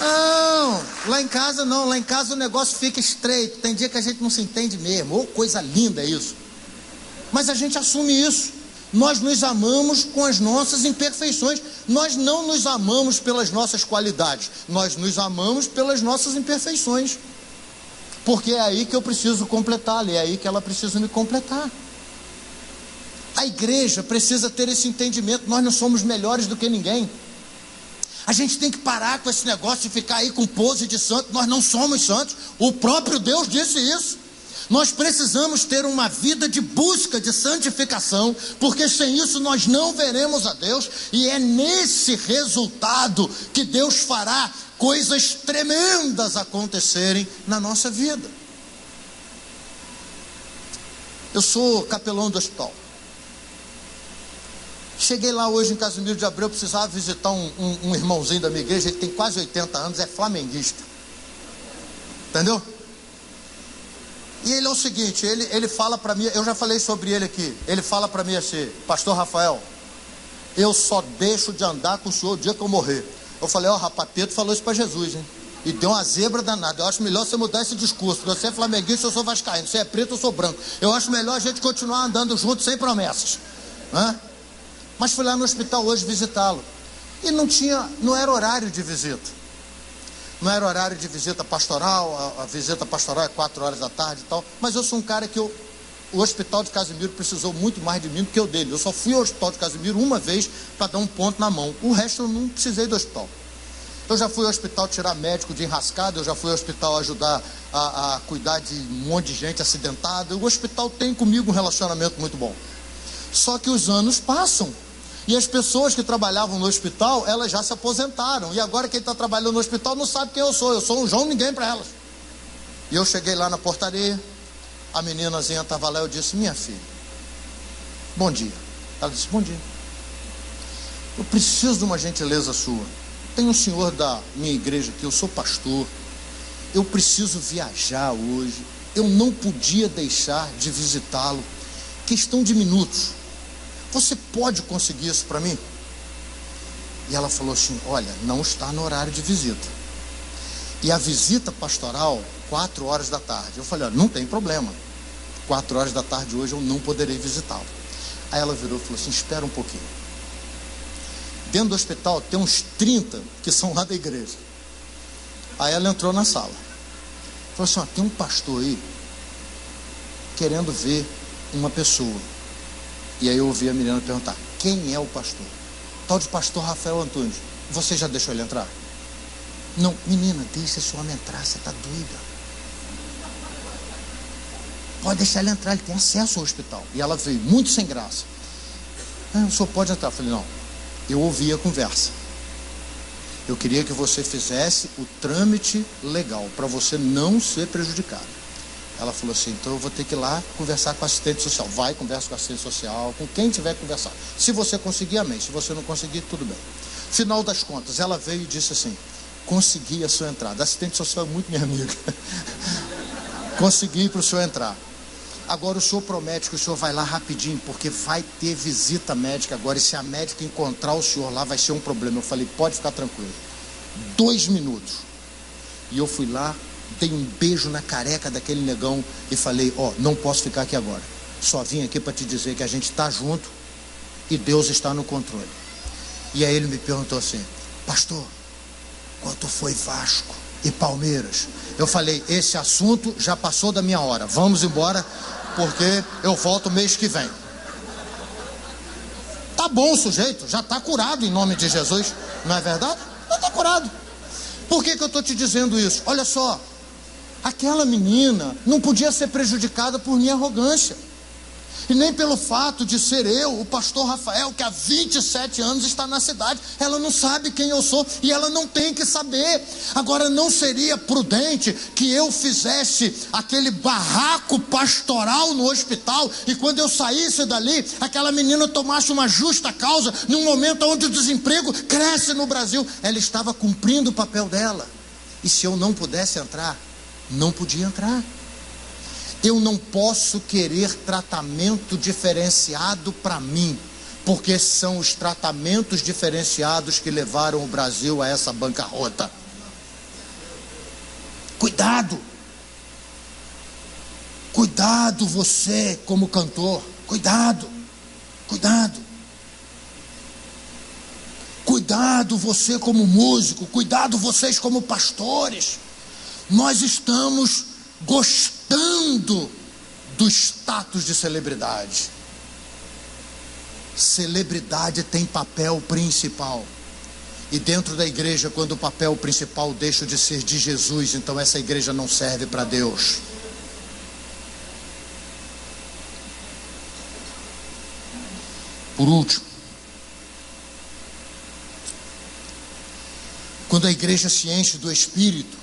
Não, lá em casa não, lá em casa o negócio fica estreito. Tem dia que a gente não se entende mesmo. Oh, coisa linda isso. Mas a gente assume isso. Nós nos amamos com as nossas imperfeições. Nós não nos amamos pelas nossas qualidades. Nós nos amamos pelas nossas imperfeições. Porque é aí que eu preciso completá-la, é aí que ela precisa me completar. A igreja precisa ter esse entendimento. Nós não somos melhores do que ninguém. A gente tem que parar com esse negócio de ficar aí com pose de santo. Nós não somos santos. O próprio Deus disse isso. Nós precisamos ter uma vida de busca de santificação, porque sem isso nós não veremos a Deus, e é nesse resultado que Deus fará coisas tremendas acontecerem na nossa vida. Eu sou capelão do hospital. Cheguei lá hoje em Casimiro de Abreu, precisava visitar um irmãozinho da minha igreja, ele tem quase 80 anos, é flamenguista. Entendeu? E ele é o seguinte, ele fala para mim, eu já falei sobre ele aqui, ele fala para mim assim, pastor Rafael, eu só deixo de andar com o senhor o dia que eu morrer. Eu falei, rapaz, Pedro falou isso para Jesus, hein? E deu uma zebra danada. Eu acho melhor você mudar esse discurso. Você é flamenguista, eu sou vascaíno, você é preto, eu sou branco. Eu acho melhor a gente continuar andando juntos sem promessas. Mas fui lá no hospital hoje visitá-lo. E não era horário de visita. Não era horário de visita pastoral, a visita pastoral é 4 horas da tarde e tal, mas eu sou um cara que o hospital de Casimiro precisou muito mais de mim do que eu dele. Eu só fui ao hospital de Casimiro uma vez para dar um ponto na mão, o resto eu não precisei do hospital. Eu já fui ao hospital tirar médico de enrascada, eu já fui ao hospital ajudar a cuidar de um monte de gente acidentada. O hospital tem comigo um relacionamento muito bom. Só que os anos passam E as pessoas que trabalhavam no hospital, elas já se aposentaram. E agora quem está trabalhando no hospital não sabe quem eu sou. Eu sou um João ninguém para elas. E eu cheguei lá na portaria, a meninazinha estava lá, eu disse: minha filha, bom dia. Ela disse: bom dia. Eu preciso de uma gentileza sua. Tem um senhor da minha igreja aqui, eu sou pastor. Eu preciso viajar hoje. Eu não podia deixar de visitá-lo. Questão de minutos. Você pode conseguir isso para mim? E ela falou assim: olha, não está no horário de visita. E a visita pastoral, 4 horas da tarde. Eu falei: olha, não tem problema. 4 horas da tarde hoje eu não poderei visitá-lo. Aí ela virou e falou assim: espera um pouquinho. Dentro do hospital tem uns 30 que são lá da igreja. Aí ela entrou na sala. Falou assim: ó, tem um pastor aí querendo ver uma pessoa. E aí eu ouvi a menina perguntar: quem é o pastor? Tal de pastor Rafael Antunes. Você já deixou ele entrar? Não. Menina, deixa esse homem entrar, você está doida. Pode deixar ele entrar, ele tem acesso ao hospital. E ela veio muito sem graça. O senhor pode entrar. Eu falei: não, eu ouvi a conversa. Eu queria que você fizesse o trâmite legal, para você não ser prejudicado. Ela falou assim: então eu vou ter que ir lá conversar com a assistente social. Vai, conversa com a assistente social, com quem tiver que conversar. Se você conseguir, amém. Se você não conseguir, tudo bem. Final das contas, ela veio e disse assim: consegui a sua entrada. A assistente social é muito minha amiga. Consegui para o senhor entrar. Agora o senhor promete que o senhor vai lá rapidinho, porque vai ter visita médica agora, e se a médica encontrar o senhor lá, vai ser um problema. Eu falei: pode ficar tranquilo. 2 minutos. E eu fui lá, dei um beijo na careca daquele negão e falei: ó, não posso ficar aqui agora. Só vim aqui para te dizer que a gente está junto e Deus está no controle. E aí ele me perguntou assim: pastor, quanto foi Vasco e Palmeiras? Eu falei: esse assunto já passou da minha hora. Vamos embora, porque eu volto mês que vem. Tá bom o sujeito, já está curado em nome de Jesus. Não é verdade? Já está curado. Por que eu estou te dizendo isso? Olha só, aquela menina não podia ser prejudicada por minha arrogância. E nem pelo fato de ser eu, o pastor Rafael, que há 27 anos está na cidade. Ela não sabe quem eu sou e ela não tem que saber. Agora, não seria prudente que eu fizesse aquele barraco pastoral no hospital e quando eu saísse dali, aquela menina tomasse uma justa causa num momento onde o desemprego cresce no Brasil. Ela estava cumprindo o papel dela. E se eu não pudesse entrar, não podia entrar. Eu não posso querer tratamento diferenciado para mim, porque são os tratamentos diferenciados que levaram o Brasil a essa bancarrota. Cuidado! Cuidado você como cantor, cuidado, cuidado. Cuidado você como músico, cuidado vocês como pastores. Nós estamos gostando do status de celebridade. Celebridade tem papel principal. E dentro da igreja, quando o papel principal deixa de ser de Jesus, então essa igreja não serve para Deus. Por último, quando a igreja se enche do Espírito,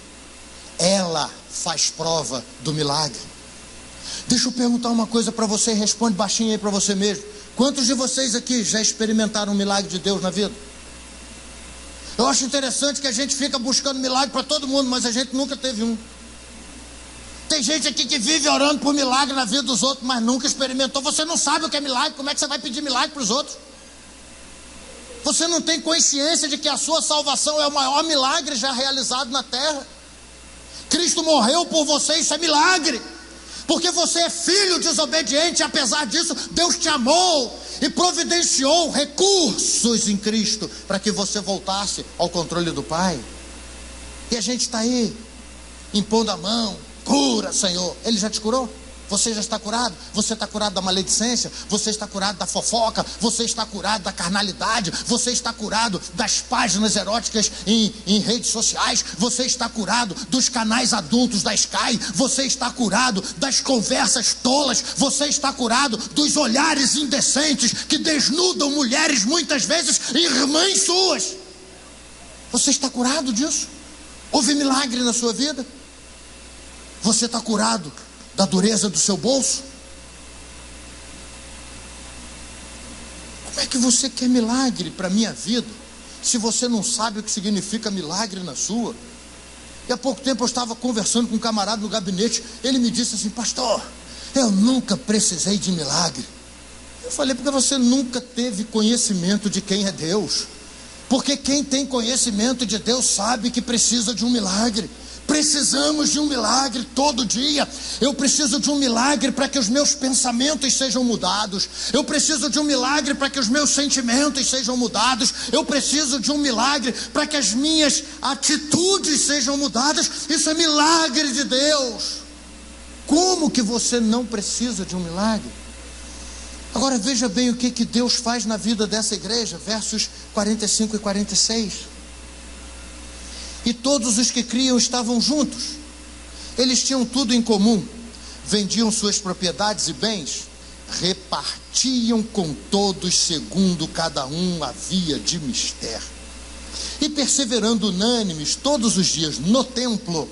ela faz prova do milagre. Deixa eu perguntar uma coisa para você, responde baixinho aí para você mesmo. Quantos de vocês aqui já experimentaram um milagre de Deus na vida? Eu acho interessante que a gente fica buscando milagre para todo mundo, mas a gente nunca teve um. Tem gente aqui que vive orando por milagre na vida dos outros, mas nunca experimentou. Você não sabe o que é milagre, como é que você vai pedir milagre para os outros? Você não tem consciência de que a sua salvação é o maior milagre já realizado na terra. Cristo morreu por você, isso é milagre. Porque você é filho desobediente, e apesar disso, Deus te amou e providenciou recursos em Cristo para que você voltasse ao controle do Pai. E a gente está aí, impondo a mão, cura, Senhor. Ele já te curou? Você já está curado? Você está curado da maledicência? Você está curado da fofoca? Você está curado da carnalidade? Você está curado das páginas eróticas em redes sociais? Você está curado dos canais adultos da Sky? Você está curado das conversas tolas? Você está curado dos olhares indecentes que desnudam mulheres, muitas vezes irmãs suas? Você está curado disso? Houve milagre na sua vida? Você está curado da dureza do seu bolso? Como é que você quer milagre para a minha vida, se você não sabe o que significa milagre na sua? E há pouco tempo eu estava conversando com um camarada no gabinete. Ele me disse assim: pastor, eu nunca precisei de milagre. Eu falei: porque você nunca teve conhecimento de quem é Deus. Porque quem tem conhecimento de Deus sabe que precisa de um milagre. Precisamos de um milagre todo dia. Eu preciso de um milagre para que os meus pensamentos sejam mudados. Eu preciso de um milagre para que os meus sentimentos sejam mudados. Eu preciso de um milagre para que as minhas atitudes sejam mudadas. Isso é milagre de Deus. Como que você não precisa de um milagre? Agora veja bem o que Deus faz na vida dessa igreja, versos 45 e 46. E todos os que criam estavam juntos. Eles tinham tudo em comum. Vendiam suas propriedades e bens, repartiam com todos segundo cada um havia de mister. E perseverando unânimes todos os dias no templo,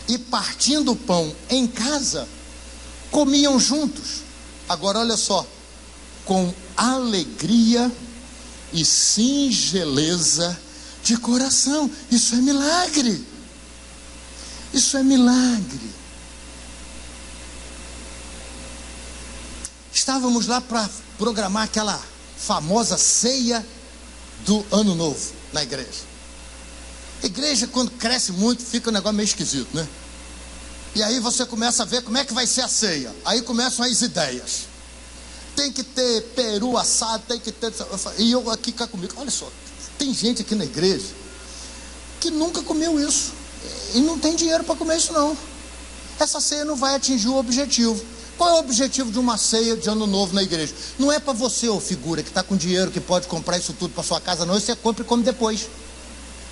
e partindo o pão em casa, comiam juntos. Agora olha só, com alegria e singeleza de coração. Isso é milagre. Isso é milagre. Estávamos lá para programar aquela famosa ceia do Ano Novo na igreja. A igreja, quando cresce muito, fica um negócio meio esquisito, né? E aí você começa a ver como é que vai ser a ceia. Aí começam as ideias. Tem que ter peru assado, tem que ter... E eu aqui cá comigo, olha só, tem gente aqui na igreja que nunca comeu isso. E não tem dinheiro para comer isso não. Essa ceia não vai atingir o objetivo. Qual é o objetivo de uma ceia de Ano Novo na igreja? Não é para você, ô figura, que está com dinheiro, que pode comprar isso tudo para sua casa, não. Você compra e come depois.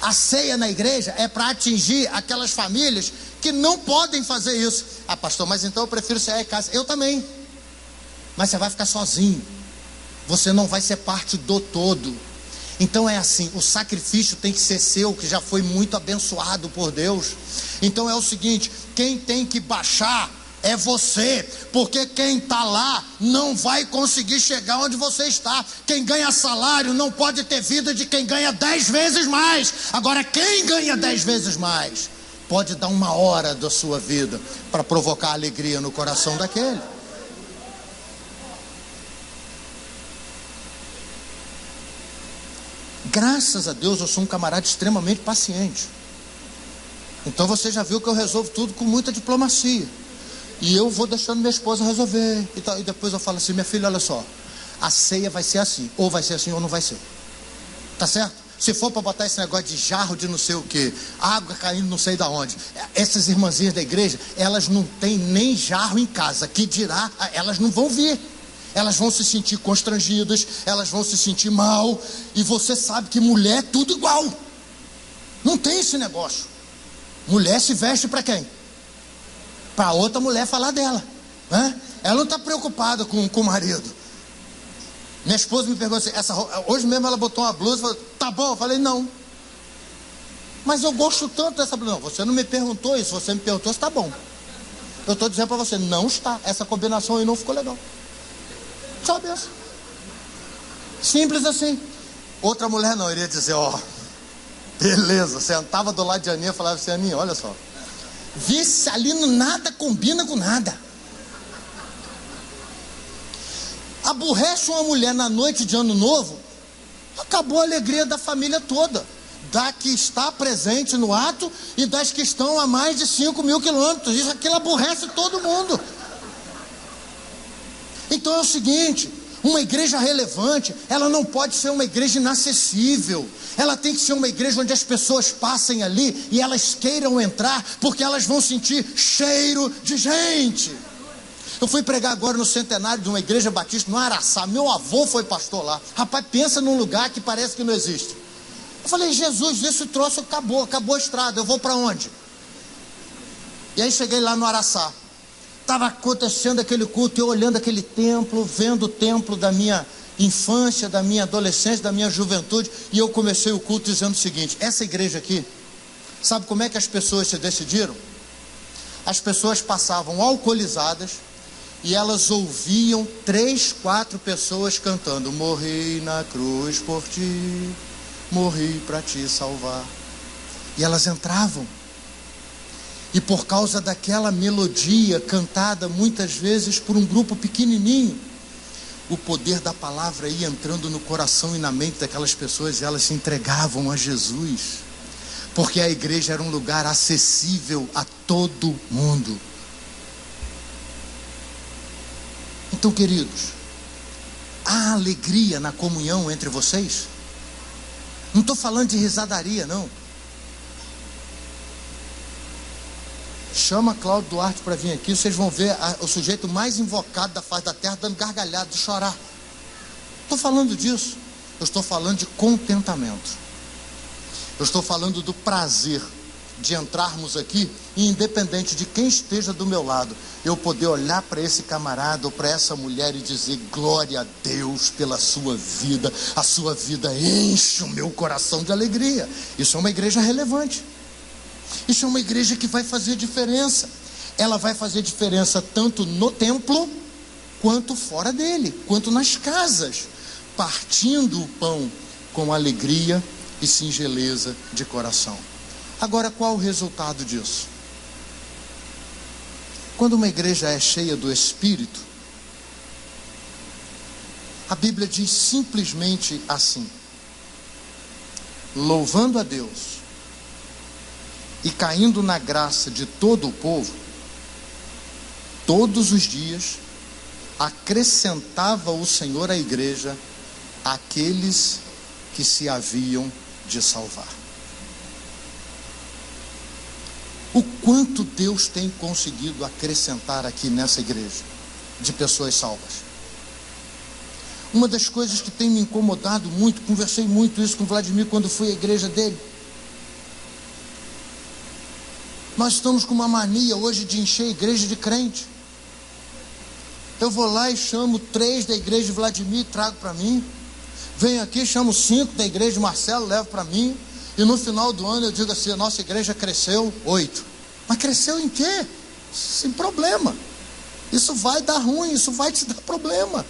A ceia na igreja é para atingir aquelas famílias que não podem fazer isso. Ah, pastor, mas então eu prefiro cear em casa. Eu também. Mas você vai ficar sozinho. Você não vai ser parte do todo. Então é assim, o sacrifício tem que ser seu, que já foi muito abençoado por Deus. Então é o seguinte, quem tem que baixar é você, porque quem está lá não vai conseguir chegar onde você está. Quem ganha salário não pode ter vida de quem ganha 10 vezes mais. Agora quem ganha 10 vezes mais pode dar 1 hora da sua vida para provocar alegria no coração daquele. Graças a Deus eu sou um camarada extremamente paciente. Então você já viu que eu resolvo tudo com muita diplomacia. E eu vou deixando minha esposa resolver. E depois eu falo assim: minha filha, olha só, a ceia vai ser assim. Ou vai ser assim ou não vai ser. Tá certo? Se for para botar esse negócio de jarro de não sei o que, água caindo não sei da onde. Essas irmãzinhas da igreja, elas não têm nem jarro em casa. Que dirá, elas não vão vir. Elas vão se sentir constrangidas, elas vão se sentir mal. E você sabe que mulher é tudo igual. Não tem esse negócio. Mulher se veste para quem? Para outra mulher falar dela, né? Ela não está preocupada com o marido. Minha esposa me perguntou assim, hoje mesmo ela botou uma blusa, falou, tá bom? Eu falei, não. Mas eu gosto tanto dessa blusa. Não, você não me perguntou isso, você me perguntou se está bom. Eu estou dizendo para você, não está. Essa combinação aí não ficou legal. Só benção. Simples assim. Outra mulher não, iria dizer, ó, beleza, sentava do lado de Aninha e falava assim, Aninha, olha só, vê se ali nada combina com nada. Aborrece uma mulher na noite de Ano Novo, acabou a alegria da família toda, da que está presente no ato e das que estão a mais de 5.000 quilômetros. Isso, aquilo aborrece todo mundo. Então é o seguinte, uma igreja relevante, ela não pode ser uma igreja inacessível. Ela tem que ser uma igreja onde as pessoas passem ali e elas queiram entrar, porque elas vão sentir cheiro de gente. Eu fui pregar agora no centenário de uma igreja batista no Araçá. Meu avô foi pastor lá. Rapaz, pensa num lugar que parece que não existe. Eu falei, Jesus, esse troço acabou a estrada, eu vou para onde? E aí cheguei lá no Araçá. Estava acontecendo aquele culto, eu olhando aquele templo, vendo o templo da minha infância, da minha adolescência, da minha juventude. E eu comecei o culto dizendo o seguinte: essa igreja aqui, sabe como é que as pessoas se decidiram? As pessoas passavam alcoolizadas e elas ouviam 3, 4 pessoas cantando: morri na cruz por ti, morri para te salvar. E elas entravam. E por causa daquela melodia cantada muitas vezes por um grupo pequenininho, o poder da palavra ia entrando no coração e na mente daquelas pessoas e elas se entregavam a Jesus. Porque a igreja era um lugar acessível a todo mundo. Então, queridos, há alegria na comunhão entre vocês? Não estou falando de risadaria, não. Chama Cláudio Duarte para vir aqui, vocês vão ver o sujeito mais invocado da face da terra dando gargalhada de chorar. Estou falando disso. Eu estou falando de contentamento. Eu estou falando do prazer de entrarmos aqui e, independente de quem esteja do meu lado, eu poder olhar para esse camarada ou para essa mulher e dizer: glória a Deus pela sua vida, a sua vida enche o meu coração de alegria. Isso é uma igreja relevante. Isso é uma igreja que vai fazer diferença. Ela vai fazer diferença tanto no templo, quanto fora dele, quanto nas casas, partindo o pão com alegria e singeleza de coração. Agora, qual o resultado disso? Quando uma igreja é cheia do Espírito, a Bíblia diz simplesmente assim: louvando a Deus e caindo na graça de todo o povo, todos os dias acrescentava o Senhor à igreja aqueles que se haviam de salvar. O quanto Deus tem conseguido acrescentar aqui nessa igreja de pessoas salvas? Uma das coisas que tem me incomodado muito, conversei muito isso com o Vladimir quando fui à igreja dele. Nós estamos com uma mania hoje de encher a igreja de crente. Eu vou lá e chamo 3 da igreja de Vladimir e trago para mim. Venho aqui, chamo 5 da igreja de Marcelo, levo para mim. E no final do ano eu digo assim: a nossa igreja cresceu 8. Mas cresceu em quê? Sem problema. Isso vai dar ruim, isso vai te dar problema.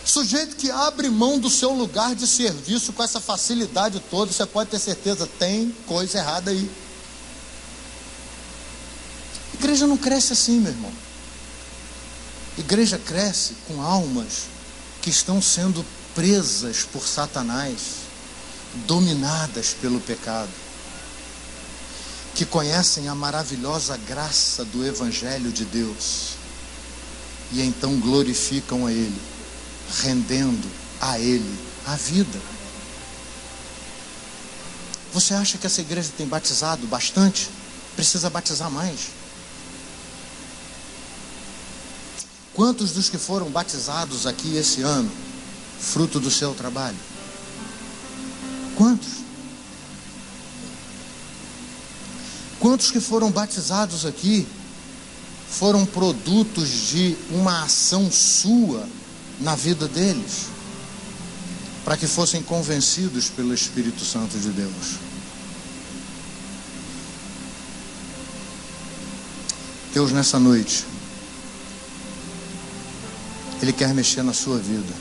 Sujeito que abre mão do seu lugar de serviço com essa facilidade toda, você pode ter certeza, tem coisa errada aí. Igreja não cresce assim, meu irmão. Igreja cresce com almas que estão sendo presas por Satanás, dominadas pelo pecado, que conhecem a maravilhosa graça do Evangelho de Deus e então glorificam a Ele, rendendo a Ele a vida. Você acha que essa igreja tem batizado bastante? Precisa batizar mais. Quantos dos que foram batizados aqui esse ano, fruto do seu trabalho? Quantos? Quantos que foram batizados aqui foram produtos de uma ação sua na vida deles, para que fossem convencidos pelo Espírito Santo de Deus? Deus, nessa noite, Ele quer mexer na sua vida.